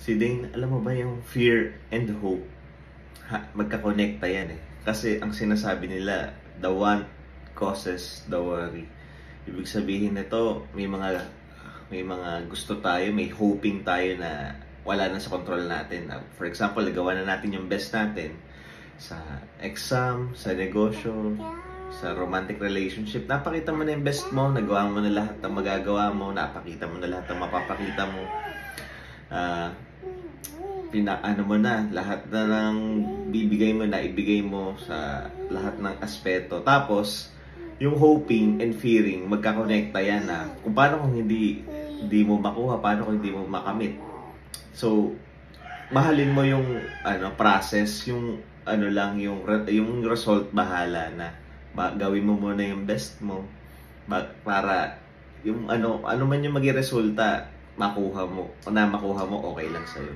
Si Dane, alam mo ba yung fear and hope? Magkakonekta yan eh. Kasi ang sinasabi nila, the want causes the worry. Ibig sabihin nito, may mga gusto tayo, may hoping tayo na wala na sa control natin. For example, nagawa na natin yung best natin sa exam, sa negosyo, sa romantic relationship. Napakita mo na yung best mo, nagawa mo na lahat ng magagawa mo, napakita mo na lahat ng mapapakita mo. Ano mo na, lahat na ng bibigay mo na, ibigay mo sa lahat ng aspeto. Tapos, yung hoping and fearing, magkakonekta yan na kung paano kung hindi mo makuha, paano kung hindi mo makamit. So, mahalin mo yung process, yung yung result bahala na. Gawin mo muna yung best mo para yung ano man yung maging resulta, makuha mo, okay lang sa'yo.